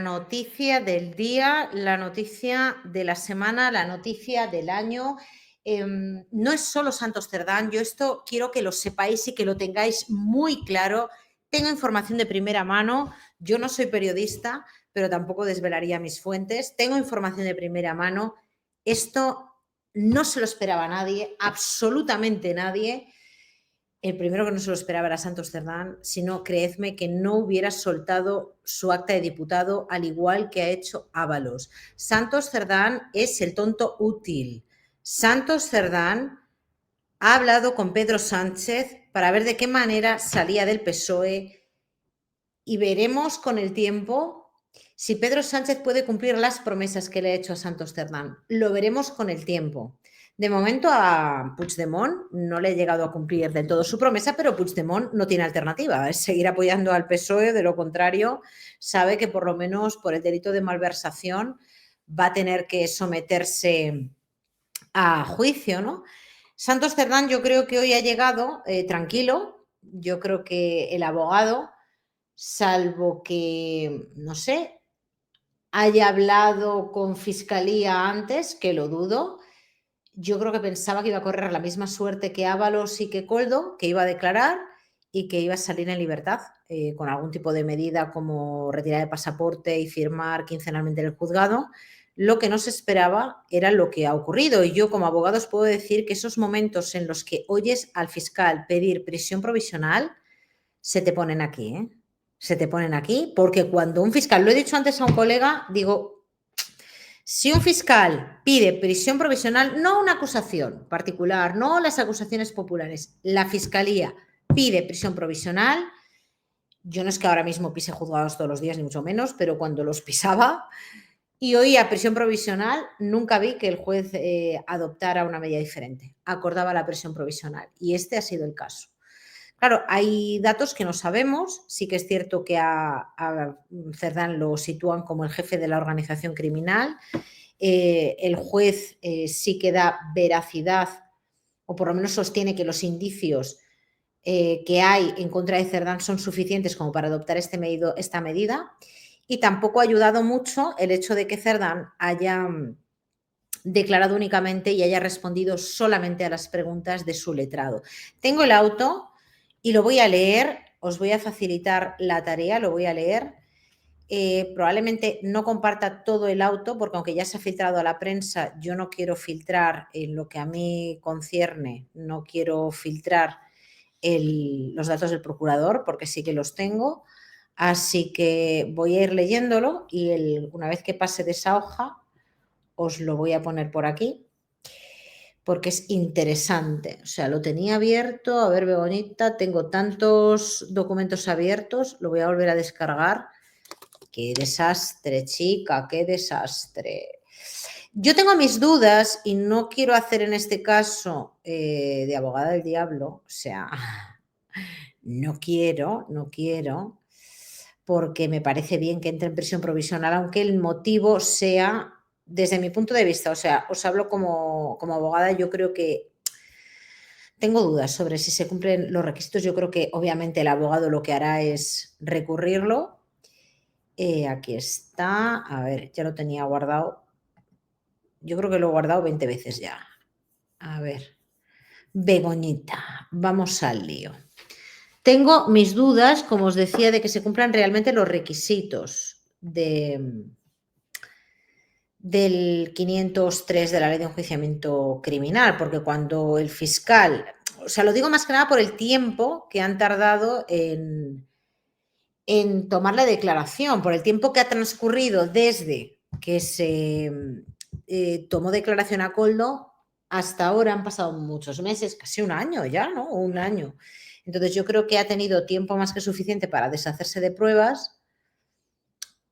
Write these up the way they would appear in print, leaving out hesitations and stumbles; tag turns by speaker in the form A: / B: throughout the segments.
A: noticia del día, la noticia de la semana, la noticia del año. No es solo Santos Cerdán, yo esto quiero que lo sepáis y que lo tengáis muy claro. Tengo información de primera mano, yo no soy periodista, pero tampoco desvelaría mis fuentes. Tengo información de primera mano. Esto no se lo esperaba nadie, absolutamente nadie. El primero que no se lo esperaba era Santos Cerdán, sino creedme que no hubiera soltado su acta de diputado, al igual que ha hecho Ábalos. Santos Cerdán es el tonto útil. Santos Cerdán ha hablado con Pedro Sánchez para ver de qué manera salía del PSOE y veremos con el tiempo si Pedro Sánchez puede cumplir las promesas que le ha hecho a Santos Cerdán. Lo veremos con el tiempo. De momento a Puigdemont no le ha llegado a cumplir del todo su promesa, pero Puigdemont no tiene alternativa, es seguir apoyando al PSOE, de lo contrario sabe que por lo menos por el delito de malversación va a tener que someterse a juicio, ¿no? Santos Cerdán yo creo que hoy ha llegado tranquilo, yo creo que el abogado, salvo que, no sé, haya hablado con Fiscalía antes, que lo dudo. Yo creo que pensaba que iba a correr la misma suerte que Ábalos y que Coldo, que iba a declarar y que iba a salir en libertad con algún tipo de medida como retirar el pasaporte y firmar quincenalmente en el juzgado. Lo que no se esperaba era lo que ha ocurrido. Y yo como abogado os puedo decir que esos momentos en los que oyes al fiscal pedir prisión provisional se te ponen aquí, ¿eh? Se te ponen aquí porque cuando un fiscal, lo he dicho antes a un colega, digo, si un fiscal pide prisión provisional, no una acusación particular, no las acusaciones populares, la fiscalía pide prisión provisional, yo no es que ahora mismo pise juzgados todos los días, ni mucho menos, pero cuando los pisaba y oía prisión provisional, nunca vi que el juez adoptara una medida diferente, acordaba la prisión provisional y este ha sido el caso. Claro, hay datos que no sabemos. Sí que es cierto que a Cerdán lo sitúan como el jefe de la organización criminal. El juez sí que da veracidad, o por lo menos sostiene que los indicios que hay en contra de Cerdán son suficientes como para adoptar esta medida. Y tampoco ha ayudado mucho el hecho de que Cerdán haya declarado únicamente y haya respondido solamente a las preguntas de su letrado. Tengo el auto y lo voy a leer, os voy a facilitar la tarea, lo voy a leer. Probablemente no comparta todo el auto porque aunque ya se ha filtrado a la prensa, yo no quiero filtrar en lo que a mí concierne, no quiero filtrar los datos del procurador porque sí que los tengo, así que voy a ir leyéndolo y una vez que pase de esa hoja os lo voy a poner por aquí porque es interesante. O sea, lo tenía abierto, a ver, Begonita, tengo tantos documentos abiertos, lo voy a volver a descargar. Qué desastre, chica, qué desastre. Yo tengo mis dudas y no quiero hacer en este caso de abogada del diablo, o sea, no quiero, porque me parece bien que entre en prisión provisional, aunque el motivo sea, desde mi punto de vista, o sea, os hablo como abogada, yo creo que tengo dudas sobre si se cumplen los requisitos. Yo creo que obviamente el abogado lo que hará es recurrirlo. Aquí está, a ver, ya lo tenía guardado. Yo creo que lo he guardado 20 veces ya. A ver, Begoñita, vamos al lío. Tengo mis dudas, como os decía, de que se cumplan realmente los requisitos del 503 de la Ley de Enjuiciamiento Criminal, porque cuando el fiscal, o sea, lo digo más que nada por el tiempo que han tardado en tomar la declaración, por el tiempo que ha transcurrido desde que se tomó declaración a Coldo hasta ahora. Han pasado muchos meses, casi un año ya, ¿no? Un año. Entonces yo creo que ha tenido tiempo más que suficiente para deshacerse de pruebas,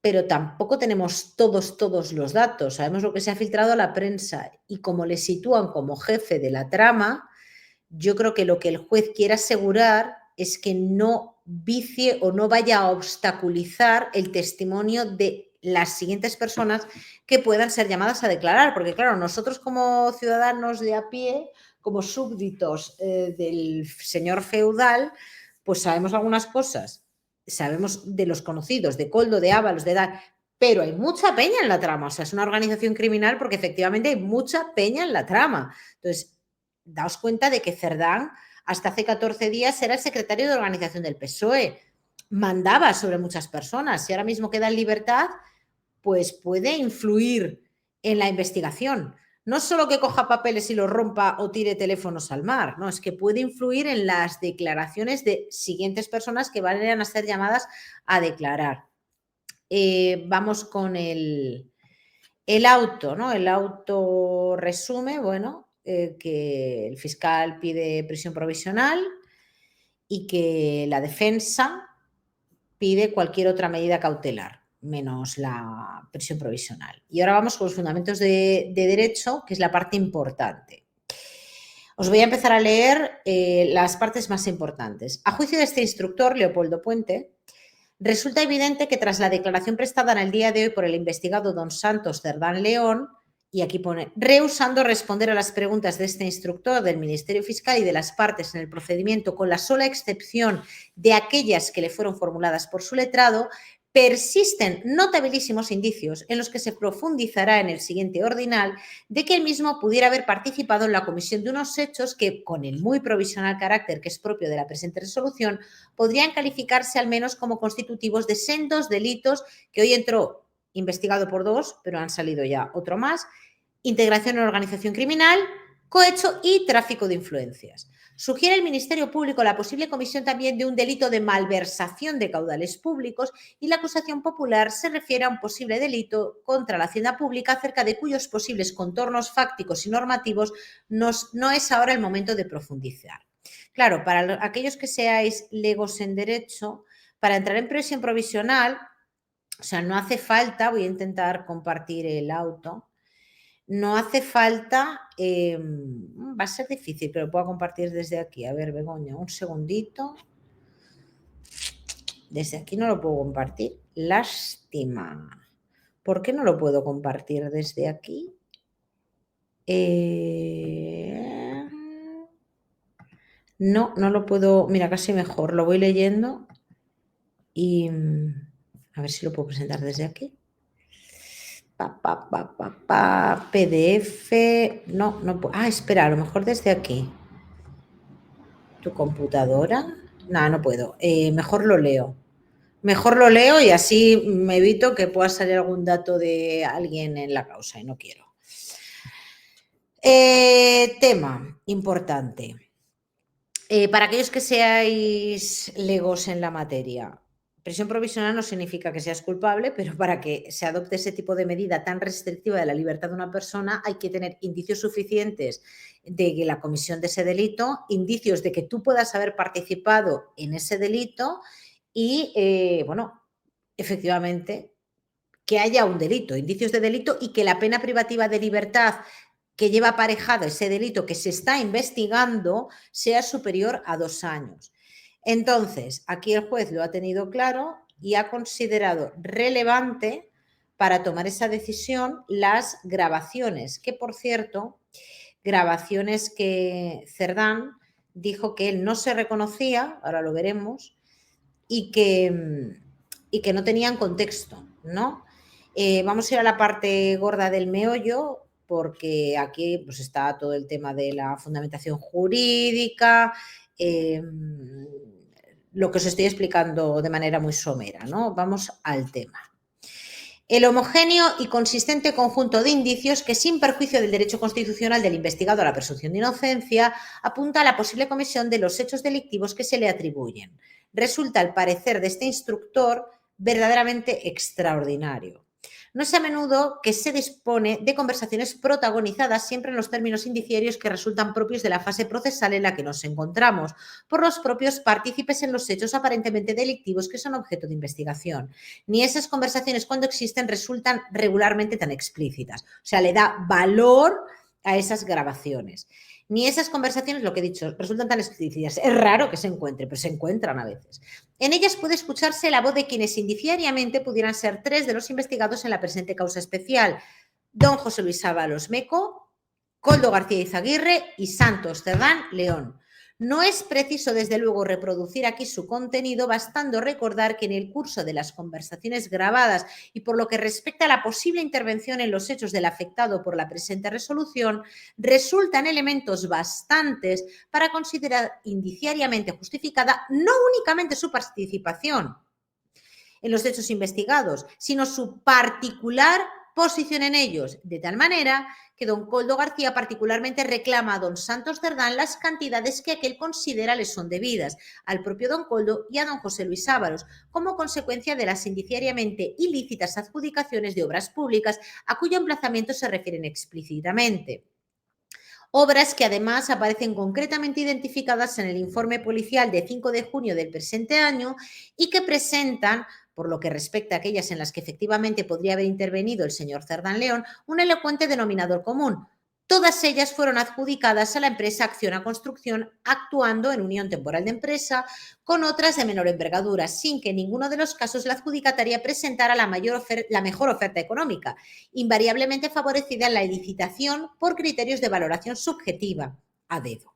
A: pero tampoco tenemos todos los datos. Sabemos lo que se ha filtrado a la prensa y como le sitúan como jefe de la trama, yo creo que lo que el juez quiere asegurar es que no vicie o no vaya a obstaculizar el testimonio de las siguientes personas que puedan ser llamadas a declarar, porque claro, nosotros como ciudadanos de a pie, como súbditos del señor feudal, pues sabemos algunas cosas, sabemos de los conocidos, de Coldo, de Ábalos, de Edad, pero hay mucha peña en la trama. O sea, es una organización criminal porque efectivamente hay mucha peña en la trama. Entonces, daos cuenta de que Cerdán hasta hace 14 días era el secretario de organización del PSOE. Mandaba sobre muchas personas. Si ahora mismo queda en libertad, pues puede influir en la investigación. No solo que coja papeles y los rompa o tire teléfonos al mar, no, es que puede influir en las declaraciones de siguientes personas que vayan a ser llamadas a declarar. Vamos con el auto, ¿no? El auto resume, bueno, que el fiscal pide prisión provisional y que la defensa pide cualquier otra medida cautelar, menos la prisión provisional. Y ahora vamos con los fundamentos de derecho, que es la parte importante. Os voy a empezar a leer las partes más importantes. A juicio de este instructor, Leopoldo Puente, resulta evidente que tras la declaración prestada en el día de hoy por el investigado don Santos Cerdán León, y aquí pone, rehusando responder a las preguntas de este instructor del Ministerio Fiscal y de las partes en el procedimiento, con la sola excepción de aquellas que le fueron formuladas por su letrado, persisten notabilísimos indicios en los que se profundizará en el siguiente ordinal de que él mismo pudiera haber participado en la comisión de unos hechos que, con el muy provisional carácter que es propio de la presente resolución, podrían calificarse al menos como constitutivos de sendos delitos que hoy entró investigado por 2, pero han salido ya otro más, integración en organización criminal, cohecho y tráfico de influencias. Sugiere el Ministerio Público la posible comisión también de un delito de malversación de caudales públicos y la acusación popular se refiere a un posible delito contra la hacienda pública acerca de cuyos posibles contornos fácticos y normativos no es ahora el momento de profundizar. Claro, para aquellos que seáis legos en derecho, para entrar en prisión provisional, o sea, no hace falta, voy a intentar compartir el auto, no hace falta, va a ser difícil, pero puedo compartir desde aquí. A ver, Begoña, un segundito. Desde aquí no lo puedo compartir. Lástima. ¿Por qué no lo puedo compartir desde aquí? No, no lo puedo. Mira, casi mejor. Lo voy leyendo y a ver si lo puedo presentar desde aquí. PDF. No, no puedo. Ah, espera, a lo mejor desde aquí. ¿Tu computadora? No, no puedo. Mejor lo leo. Mejor lo leo y así me evito que pueda salir algún dato de alguien en la causa y no quiero. Tema importante. Para aquellos que seáis legos en la materia, prisión provisional no significa que seas culpable, pero para que se adopte ese tipo de medida tan restrictiva de la libertad de una persona hay que tener indicios suficientes de que la comisión de ese delito, indicios de que tú puedas haber participado en ese delito y, bueno, efectivamente, que haya un delito, indicios de delito y que la pena privativa de libertad que lleva aparejado ese delito que se está investigando sea superior a 2 años. Entonces, aquí el juez lo ha tenido claro y ha considerado relevante para tomar esa decisión las grabaciones, que por cierto, grabaciones que Cerdán dijo que él no se reconocía, ahora lo veremos, y que no tenían contexto, ¿no? Vamos a ir a la parte gorda del meollo, porque aquí pues, está todo el tema de la fundamentación jurídica, lo que os estoy explicando de manera muy somera, ¿no? Vamos al tema. El homogéneo y consistente conjunto de indicios que, sin perjuicio del derecho constitucional del investigado a la presunción de inocencia, apunta a la posible comisión de los hechos delictivos que se le atribuyen. Resulta, al parecer de este instructor, verdaderamente extraordinario. No es a menudo que se dispone de conversaciones protagonizadas siempre en los términos indiciarios que resultan propios de la fase procesal en la que nos encontramos, por los propios partícipes en los hechos aparentemente delictivos que son objeto de investigación. Ni esas conversaciones, cuando existen, resultan regularmente tan explícitas. O sea, le da valor a esas grabaciones. Ni esas conversaciones, lo que he dicho, resultan tan explícitas. Es raro que se encuentren, pero se encuentran a veces. En ellas puede escucharse la voz de quienes indiciariamente pudieran ser 3 de los investigados en la presente causa especial: don José Luis Ábalos Meco, Koldo García Izaguirre y Santos Cerdán León. No es preciso, desde luego, reproducir aquí su contenido, bastando recordar que en el curso de las conversaciones grabadas y por lo que respecta a la posible intervención en los hechos del afectado por la presente resolución, resultan elementos bastantes para considerar indiciariamente justificada no únicamente su participación en los hechos investigados, sino su particular posición en ellos, de tal manera que don Koldo García particularmente reclama a don Santos Cerdán las cantidades que aquel considera le son debidas al propio don Koldo y a don José Luis Ávalos, como consecuencia de las indiciariamente ilícitas adjudicaciones de obras públicas a cuyo emplazamiento se refieren explícitamente. Obras que además aparecen concretamente identificadas en el informe policial de 5 de junio del presente año y que presentan, por lo que respecta a aquellas en las que efectivamente podría haber intervenido el señor Cerdán León, un elocuente denominador común. Todas ellas fueron adjudicadas a la empresa Acciona Construcción, actuando en unión temporal de empresa con otras de menor envergadura, sin que en ninguno de los casos la adjudicataria presentara la mejor oferta económica, invariablemente favorecida en la licitación por criterios de valoración subjetiva, a dedo.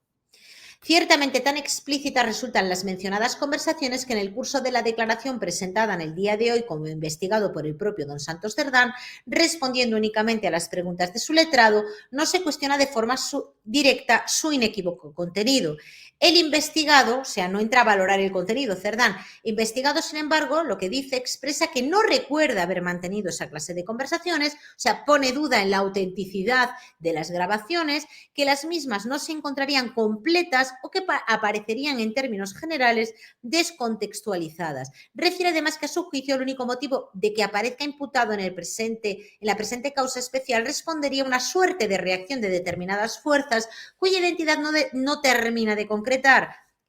A: Ciertamente tan explícitas resultan las mencionadas conversaciones que en el curso de la declaración presentada en el día de hoy como investigado por el propio don Santos Cerdán, respondiendo únicamente a las preguntas de su letrado, no se cuestiona de forma directa su inequívoco contenido. El investigado, o sea, no entra a valorar el contenido, Cerdán, investigado, sin embargo, lo que dice expresa que no recuerda haber mantenido esa clase de conversaciones, o sea, pone duda en la autenticidad de las grabaciones, que las mismas no se encontrarían completas o que aparecerían en términos generales descontextualizadas. Refiere además que a su juicio el único motivo de que aparezca imputado en la presente causa especial respondería a una suerte de reacción de determinadas fuerzas cuya identidad no termina de concretar.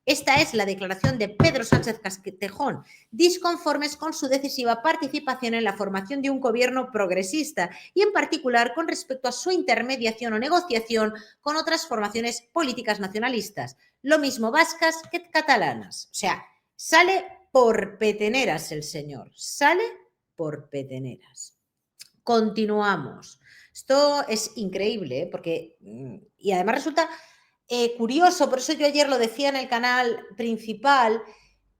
A: Esta es la declaración de Pedro Sánchez Castejón, disconformes con su decisiva participación en la formación de un gobierno progresista y en particular con respecto a su intermediación o negociación con otras formaciones políticas nacionalistas, lo mismo vascas que catalanas. O sea, sale por peteneras el señor, sale por peteneras. Continuamos. Esto es increíble, porque, y además resulta curioso, por eso yo ayer lo decía en el canal principal,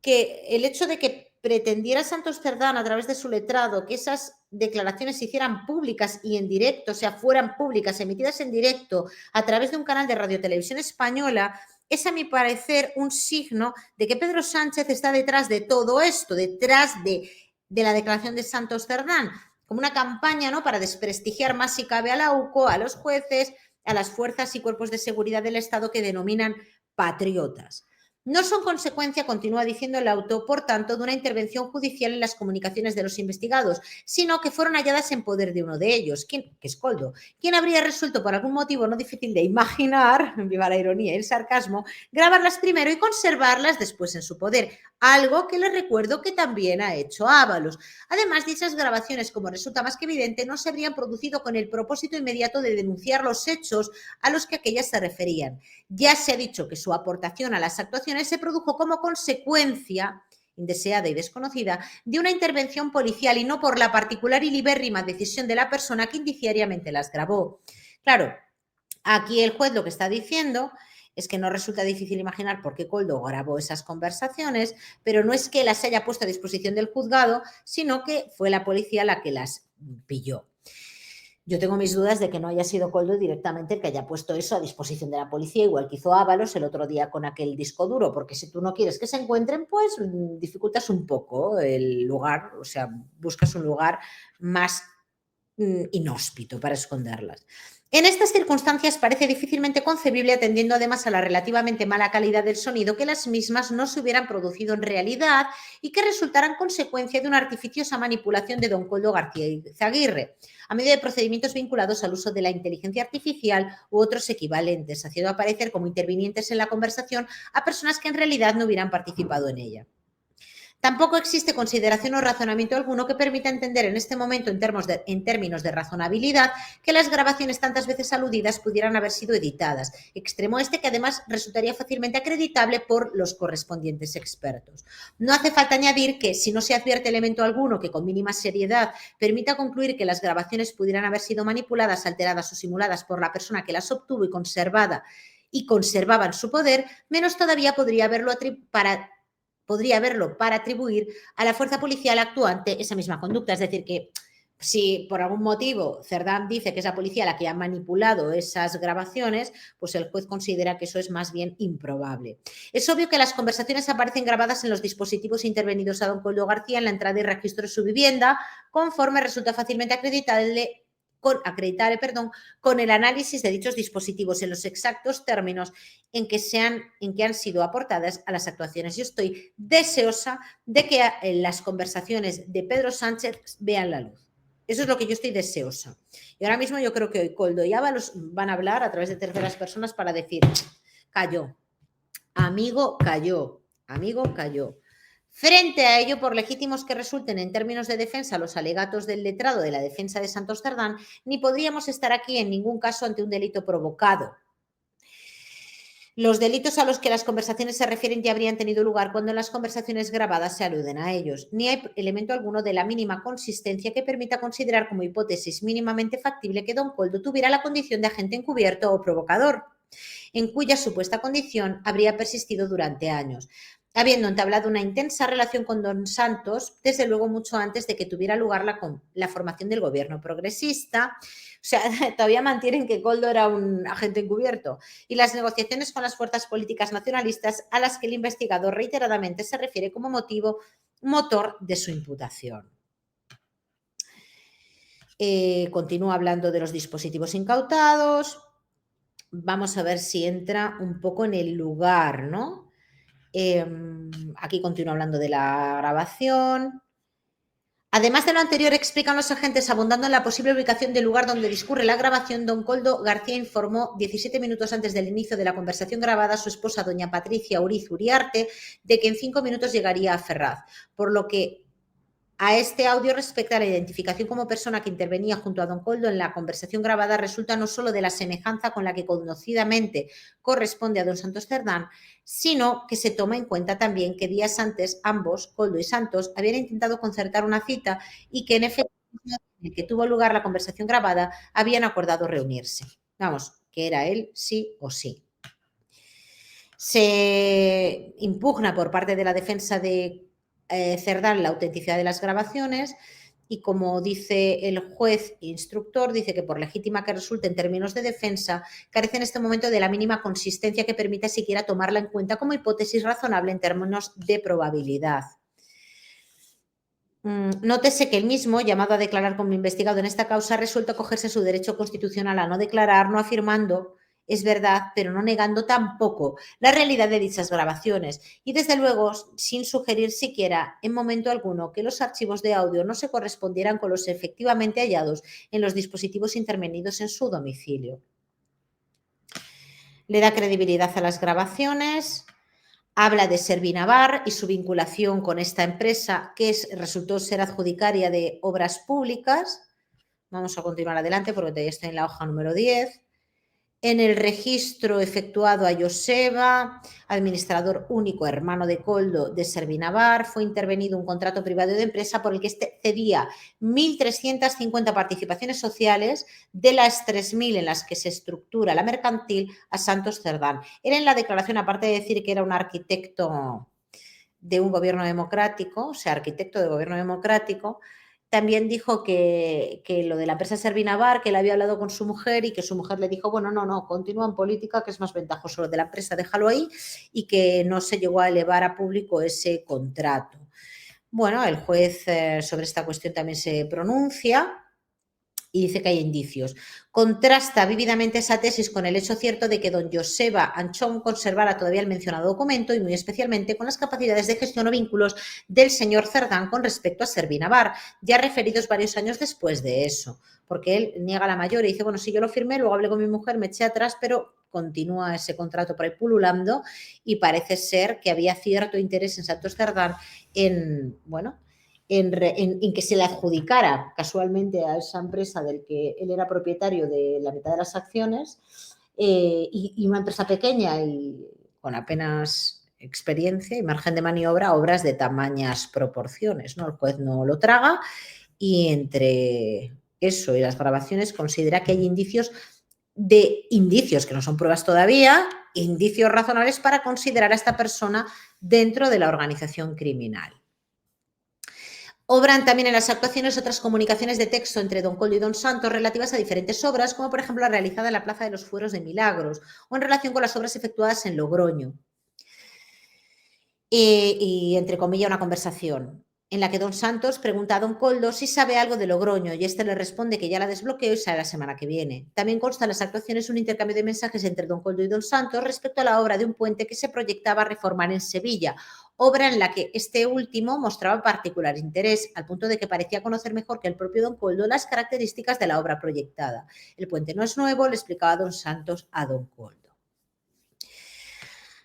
A: que el hecho de que pretendiera Santos Cerdán a través de su letrado que esas declaraciones se hicieran públicas y en directo, o sea, fueran públicas, emitidas en directo a través de un canal de radiotelevisión española, es a mi parecer un signo de que Pedro Sánchez está detrás de todo esto, detrás de la declaración de Santos Cerdán, como una campaña, ¿no?, para desprestigiar más si cabe a la UCO, a los jueces, a las fuerzas y cuerpos de seguridad del Estado que denominan patriotas. No son consecuencia, continúa diciendo el auto, por tanto, de una intervención judicial en las comunicaciones de los investigados, sino que fueron halladas en poder de uno de ellos, que es Koldo, quien habría resuelto por algún motivo no difícil de imaginar, viva la ironía y el sarcasmo, grabarlas primero y conservarlas después en su poder, algo que les recuerdo que también ha hecho Ábalos. Además, dichas grabaciones, como resulta más que evidente, no se habrían producido con el propósito inmediato de denunciar los hechos a los que aquellas se referían. Ya se ha dicho que su aportación a las actuaciones se produjo como consecuencia indeseada y desconocida de una intervención policial y no por la particular y libérrima decisión de la persona que indiciariamente las grabó. Claro, aquí el juez lo que está diciendo es que no resulta difícil imaginar por qué Koldo grabó esas conversaciones, pero no es que las haya puesto a disposición del juzgado, sino que fue la policía la que las pilló. Yo tengo mis dudas de que no haya sido Koldo directamente el que haya puesto eso a disposición de la policía, igual que hizo Ábalos el otro día con aquel disco duro, porque si tú no quieres que se encuentren, pues dificultas un poco el lugar, o sea, buscas un lugar más inhóspito para esconderlas. En estas circunstancias parece difícilmente concebible, atendiendo además a la relativamente mala calidad del sonido, que las mismas no se hubieran producido en realidad y que resultaran consecuencia de una artificiosa manipulación de don Koldo García Izaguirre, a medio de procedimientos vinculados al uso de la inteligencia artificial u otros equivalentes, haciendo aparecer como intervinientes en la conversación a personas que en realidad no hubieran participado en ella. Tampoco existe consideración o razonamiento alguno que permita entender en este momento, en términos de razonabilidad, que las grabaciones tantas veces aludidas pudieran haber sido editadas, extremo este que además resultaría fácilmente acreditable por los correspondientes expertos. No hace falta añadir que, si no se advierte elemento alguno que con mínima seriedad permita concluir que las grabaciones pudieran haber sido manipuladas, alteradas o simuladas por la persona que las obtuvo y conservada y conservaban su poder, menos todavía podría haberlo para atribuir a la fuerza policial actuante esa misma conducta. Es decir, que si por algún motivo Cerdán dice que es la policía la que ha manipulado esas grabaciones, pues el juez considera que eso es más bien improbable. Es obvio que las conversaciones aparecen grabadas en los dispositivos intervenidos a don Koldo García en la entrada y registro de su vivienda, conforme resulta fácilmente acreditable con el análisis de dichos dispositivos en los exactos términos en que han sido aportadas a las actuaciones. Yo estoy deseosa de que las conversaciones de Pedro Sánchez vean la luz. Eso es lo que yo estoy deseosa. Y ahora mismo yo creo que hoy Koldo y Ábalos van a hablar a través de terceras personas para decir, cayó, amigo cayó, amigo cayó. Frente a ello, por legítimos que resulten en términos de defensa los alegatos del letrado de la defensa de Santos Cerdán, ni podríamos estar aquí en ningún caso ante un delito provocado. Los delitos a los que las conversaciones se refieren ya habrían tenido lugar cuando en las conversaciones grabadas se aluden a ellos. Ni hay elemento alguno de la mínima consistencia que permita considerar como hipótesis mínimamente factible que don Koldo tuviera la condición de agente encubierto o provocador, en cuya supuesta condición habría persistido durante años, habiendo entablado una intensa relación con don Santos, desde luego mucho antes de que tuviera lugar la formación del gobierno progresista. O sea, todavía mantienen que Koldo era un agente encubierto, y las negociaciones con las fuerzas políticas nacionalistas a las que el investigador reiteradamente se refiere como motor de su imputación. Continúa hablando de los dispositivos incautados. Vamos a ver si entra un poco en el lugar, ¿no? Aquí continúa hablando de la grabación. Además de lo anterior, explican los agentes, abundando en la posible ubicación del lugar donde discurre la grabación, don Koldo García informó 17 minutos antes del inicio de la conversación grabada a su esposa, doña Patricia Uriz Uriarte, de que en 5 minutos llegaría a Ferraz, por lo que a este audio respecto a la identificación como persona que intervenía junto a don Koldo en la conversación grabada resulta no solo de la semejanza con la que conocidamente corresponde a don Santos Cerdán, sino que se toma en cuenta también que días antes ambos, Koldo y Santos, habían intentado concertar una cita y que en efecto en el que tuvo lugar la conversación grabada habían acordado reunirse. Vamos, que era él sí o sí. Se impugna por parte de la defensa de Cerdán la autenticidad de las grabaciones y, como dice el juez instructor, dice que por legítima que resulte en términos de defensa, carece en este momento de la mínima consistencia que permita siquiera tomarla en cuenta como hipótesis razonable en términos de probabilidad. Nótese que el mismo, llamado a declarar como investigado en esta causa, ha resuelto acogerse a su derecho constitucional a no declarar, no afirmando, es verdad, pero no negando tampoco la realidad de dichas grabaciones y, desde luego, sin sugerir siquiera en momento alguno que los archivos de audio no se correspondieran con los efectivamente hallados en los dispositivos intervenidos en su domicilio. Le da credibilidad a las grabaciones. Habla de Servinavar y su vinculación con esta empresa que resultó ser adjudicaria de obras públicas. Vamos a continuar adelante porque todavía estoy en la hoja número 10. En el registro efectuado a Joseba, administrador único, hermano de Koldo, de Servinavar, fue intervenido un contrato privado de empresa por el que este cedía 1.350 participaciones sociales de las 3.000 en las que se estructura la mercantil a Santos Cerdán. Él, en la declaración, aparte de decir que era un arquitecto de un gobierno democrático, o sea, arquitecto de gobierno democrático, también dijo que lo de la empresa Servinavar, que él había hablado con su mujer y que su mujer le dijo, bueno, no, continúa en política, que es más ventajoso lo de la empresa, déjalo ahí, y que no se llegó a elevar a público ese contrato. Bueno, el juez sobre esta cuestión también se pronuncia y dice que hay indicios. Contrasta vívidamente esa tesis con el hecho cierto de que don Joseba Anchón conservara todavía el mencionado documento y muy especialmente con las capacidades de gestión o vínculos del señor Cerdán con respecto a Servinavar, ya referidos varios años después de eso, porque él niega la mayor y dice, bueno, sí, yo lo firmé, luego hablé con mi mujer, me eché atrás, pero continúa ese contrato por ahí pululando y parece ser que había cierto interés en Santos Cerdán en, bueno, en que se le adjudicara casualmente a esa empresa del que él era propietario de la mitad de las acciones y una empresa pequeña y con apenas experiencia y margen de maniobra, obras de tamañas proporciones, ¿no? El juez no lo traga y entre eso y las grabaciones considera que hay indicios de indicios, que no son pruebas todavía, indicios razonables para considerar a esta persona dentro de la organización criminal. Obran también en las actuaciones otras comunicaciones de texto entre don Coldo y don Santos relativas a diferentes obras, como por ejemplo la realizada en la Plaza de los Fueros de Milagros o en relación con las obras efectuadas en Logroño. Y entre comillas, una conversación en la que don Santos pregunta a don Coldo si sabe algo de Logroño y este le responde que ya la desbloqueó y sale la semana que viene. También consta en las actuaciones un intercambio de mensajes entre don Coldo y don Santos respecto a la obra de un puente que se proyectaba reformar en Sevilla, obra en la que este último mostraba particular interés, al punto de que parecía conocer mejor que el propio don Coldo las características de la obra proyectada. El puente no es nuevo, le explicaba don Santos a don Coldo.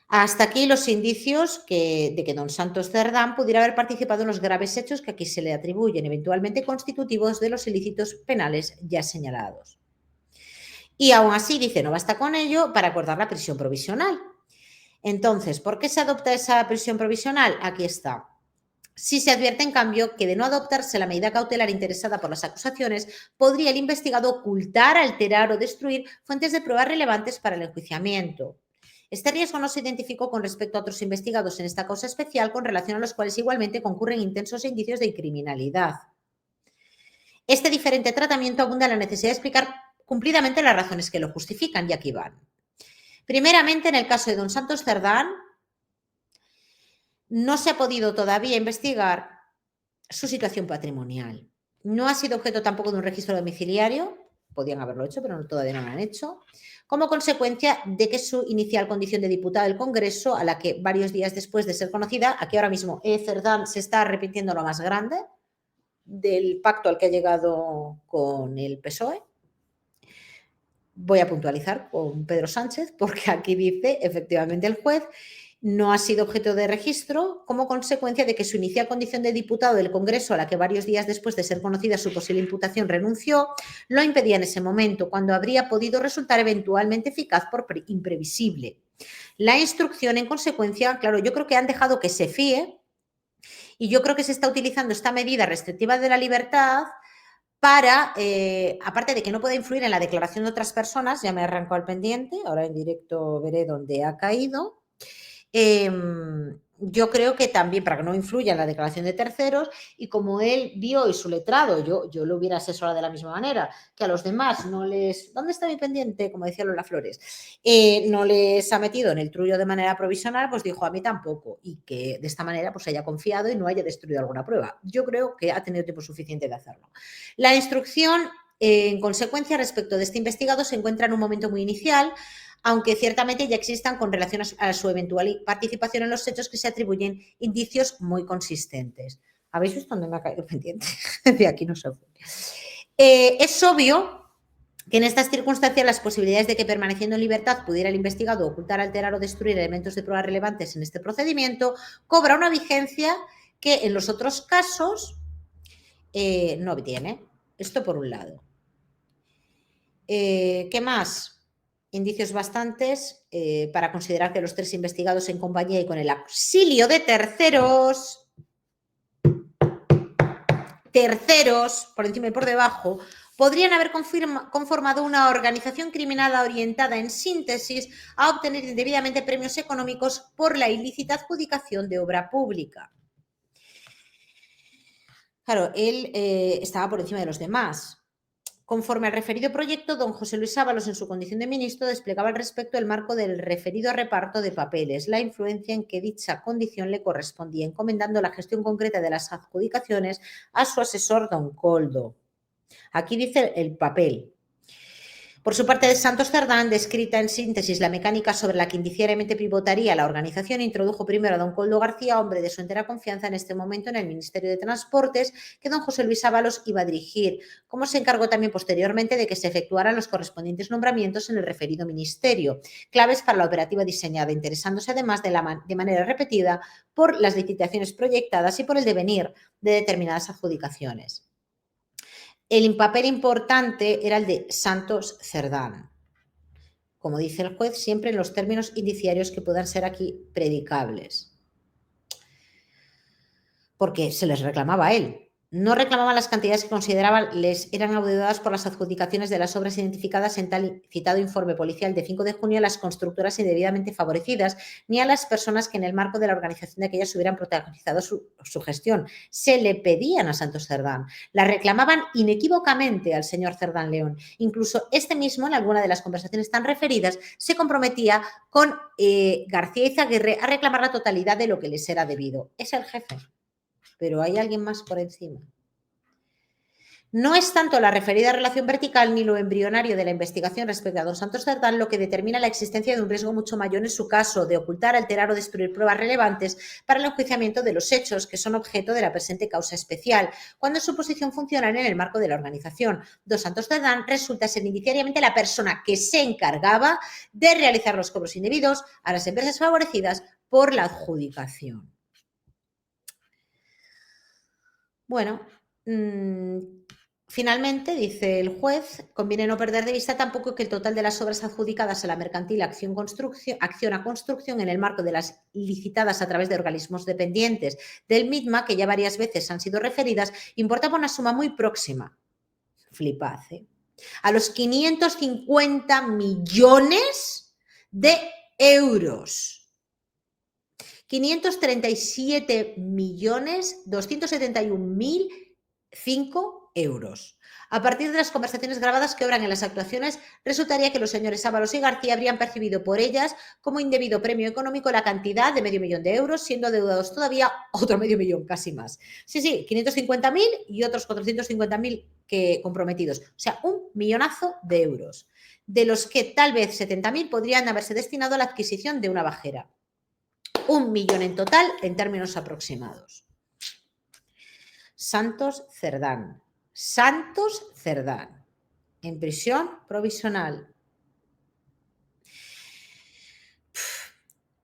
A: Hasta aquí los indicios de que don Santos Cerdán pudiera haber participado en los graves hechos que aquí se le atribuyen, eventualmente constitutivos de los ilícitos penales ya señalados. Y aún así, dice, no basta con ello para acordar la prisión provisional. Entonces, ¿por qué se adopta esa prisión provisional? Aquí está. Si se advierte, en cambio, que de no adoptarse la medida cautelar interesada por las acusaciones, podría el investigado ocultar, alterar o destruir fuentes de pruebas relevantes para el enjuiciamiento. Este riesgo no se identificó con respecto a otros investigados en esta causa especial, con relación a los cuales igualmente concurren intensos indicios de criminalidad. Este diferente tratamiento abunda en la necesidad de explicar cumplidamente las razones que lo justifican, y aquí van. Primeramente, en el caso de don Santos Cerdán, no se ha podido todavía investigar su situación patrimonial. No ha sido objeto tampoco de un registro domiciliario, podían haberlo hecho, pero todavía no lo han hecho, como consecuencia de que su inicial condición de diputado del Congreso, a la que varios días después de ser conocida, aquí ahora mismo Cerdán se está arrepintiendo lo más grande del pacto al que ha llegado con el PSOE. Voy a puntualizar con Pedro Sánchez, porque aquí dice, efectivamente, el juez no ha sido objeto de registro como consecuencia de que su inicial condición de diputado del Congreso, a la que varios días después de ser conocida su posible imputación renunció, lo impedía en ese momento, cuando habría podido resultar eventualmente eficaz por imprevisible. La instrucción, en consecuencia, claro, yo creo que han dejado que se fíe y yo creo que se está utilizando esta medida restrictiva de la libertad para, aparte de que no pueda influir en la declaración de otras personas, ya me arrancó al pendiente, ahora en directo veré dónde ha caído. Yo creo que también para que no influya en la declaración de terceros, y como él vio y su letrado, yo lo hubiera asesorado de la misma manera, que a los demás no les... ¿Dónde está mi pendiente? Como decía Lola Flores. No les ha metido en el trullo de manera provisional, pues dijo a mí tampoco, y que de esta manera pues haya confiado y no haya destruido alguna prueba. Yo creo que ha tenido tiempo suficiente de hacerlo. La instrucción, en consecuencia, respecto de este investigado, se encuentra en un momento muy inicial, aunque ciertamente ya existan con relación a su eventual participación en los hechos que se atribuyen indicios muy consistentes. ¿Habéis visto dónde me ha caído el pendiente? De aquí no se fue. Es obvio que en estas circunstancias las posibilidades de que permaneciendo en libertad pudiera el investigado ocultar, alterar o destruir elementos de prueba relevantes en este procedimiento cobra una vigencia que en los otros casos no tiene. Esto por un lado. ¿Qué más? Indicios bastantes para considerar que los tres investigados en compañía y con el auxilio de terceros, por encima y por debajo, podrían haber conformado una organización criminal orientada, en síntesis, a obtener indebidamente premios económicos por la ilícita adjudicación de obra pública. Claro, él estaba por encima de los demás. Conforme al referido proyecto, don José Luis Ábalos, en su condición de ministro, desplegaba al respecto el marco del referido reparto de papeles, la influencia en que dicha condición le correspondía, encomendando la gestión concreta de las adjudicaciones a su asesor, don Coldo. Aquí dice el papel. Por su parte, de Santos Cerdán, descrita en síntesis la mecánica sobre la que indiciariamente pivotaría la organización, introdujo primero a don Coldo García, hombre de su entera confianza en este momento en el Ministerio de Transportes, que don José Luis Ábalos iba a dirigir, como se encargó también posteriormente de que se efectuaran los correspondientes nombramientos en el referido ministerio, claves para la operativa diseñada, interesándose además de manera repetida por las licitaciones proyectadas y por el devenir de determinadas adjudicaciones. El papel importante era el de Santos Cerdán, como dice el juez, siempre en los términos indiciarios que puedan ser aquí predicables. Porque se les reclamaba a él, no reclamaban las cantidades que consideraban les eran adeudadas por las adjudicaciones de las obras identificadas en tal citado informe policial de 5 de junio a las constructoras indebidamente favorecidas, ni a las personas que en el marco de la organización de aquellas hubieran protagonizado su gestión. Se le pedían a Santos Cerdán, la reclamaban inequívocamente al señor Cerdán León. Incluso este mismo, en alguna de las conversaciones tan referidas, se comprometía con García Izaguirre a reclamar la totalidad de lo que les era debido. Es el jefe. Pero hay alguien más por encima. No es tanto la referida relación vertical ni lo embrionario de la investigación respecto a don Santos Cerdán lo que determina la existencia de un riesgo mucho mayor en su caso de ocultar, alterar o destruir pruebas relevantes para el enjuiciamiento de los hechos que son objeto de la presente causa especial, cuando en su posición funcional en el marco de la organización. Don Santos Cerdán resulta ser indiciariamente la persona que se encargaba de realizar los cobros indebidos a las empresas favorecidas por la adjudicación. Bueno, finalmente, dice el juez, conviene no perder de vista tampoco que el total de las obras adjudicadas a la mercantil acción a construcción en el marco de las licitadas a través de organismos dependientes del MITMA, que ya varias veces han sido referidas, importaba una suma muy próxima, flipad, a los 550 millones de euros. 537.271.005 euros. A partir de las conversaciones grabadas que obran en las actuaciones, resultaría que los señores Ábalos y García habrían percibido por ellas como indebido premio económico la cantidad de $500.000 de euros, siendo adeudados todavía otro $500.000, casi más. Sí, 550.000 y otros 450.000 que comprometidos. O sea, un millonazo de euros, de los que tal vez 70.000 podrían haberse destinado a la adquisición de una bajera. 1 millón en total en términos aproximados. Santos Cerdán. Santos Cerdán. En prisión provisional.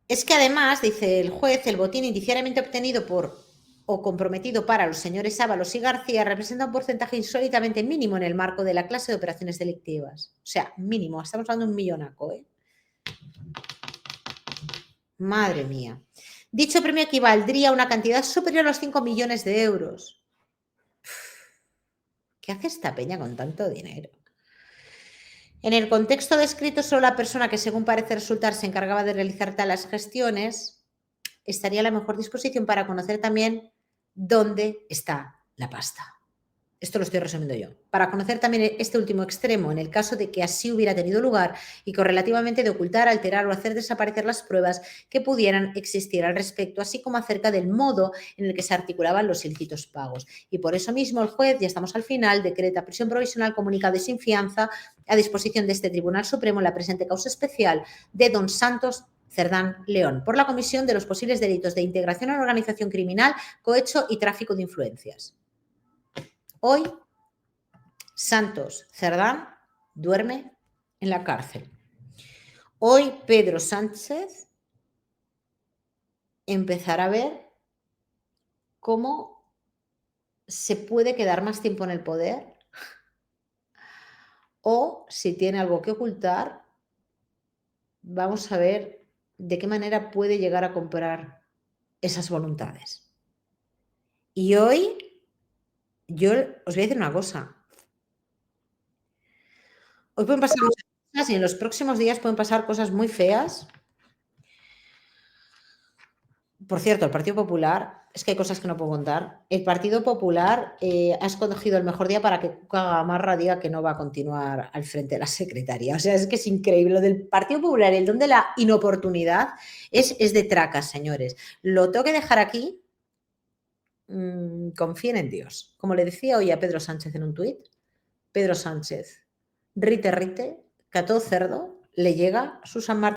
A: Es que además, dice el juez, el botín indiciariamente obtenido por o comprometido para los señores Ábalos y García representa un porcentaje insólitamente mínimo en el marco de la clase de operaciones delictivas. O sea, mínimo. Estamos hablando de un millonaco, ¿eh? Madre mía. Dicho premio equivaldría a una cantidad superior a los 5 millones de euros. ¿Qué hace esta peña con tanto dinero? En el contexto descrito, solo la persona que, según parece resultar, se encargaba de realizar tales gestiones estaría en la mejor disposición para conocer también dónde está la pasta. Esto lo estoy resumiendo yo. Para conocer también este último extremo, en el caso de que así hubiera tenido lugar y correlativamente de ocultar, alterar o hacer desaparecer las pruebas que pudieran existir al respecto, así como acerca del modo en el que se articulaban los ilícitos pagos. Y por eso mismo el juez, ya estamos al final, decreta prisión provisional comunicada y sin fianza a disposición de este Tribunal Supremo en la presente causa especial de don Santos Cerdán León, por la comisión de los posibles delitos de integración en organización criminal, cohecho y tráfico de influencias. Hoy, Santos Cerdán duerme en la cárcel. Hoy, Pedro Sánchez empezará a ver cómo se puede quedar más tiempo en el poder o, si tiene algo que ocultar, vamos a ver de qué manera puede llegar a comprar esas voluntades. Y hoy, yo os voy a decir una cosa. Hoy pueden pasar muchas cosas y en los próximos días pueden pasar cosas muy feas. Por cierto, el Partido Popular, es que hay cosas que no puedo contar. El Partido Popular ha escogido el mejor día para que Cuca Gamarra diga que no va a continuar al frente de la secretaría. O sea, es que es increíble. Lo del Partido Popular, el don de la inoportunidad, es de tracas, señores. Lo tengo que dejar aquí. Confíen en Dios. Como le decía hoy a Pedro Sánchez en un tuit, Pedro Sánchez, rite, que a todo cerdo le llega su San Martín.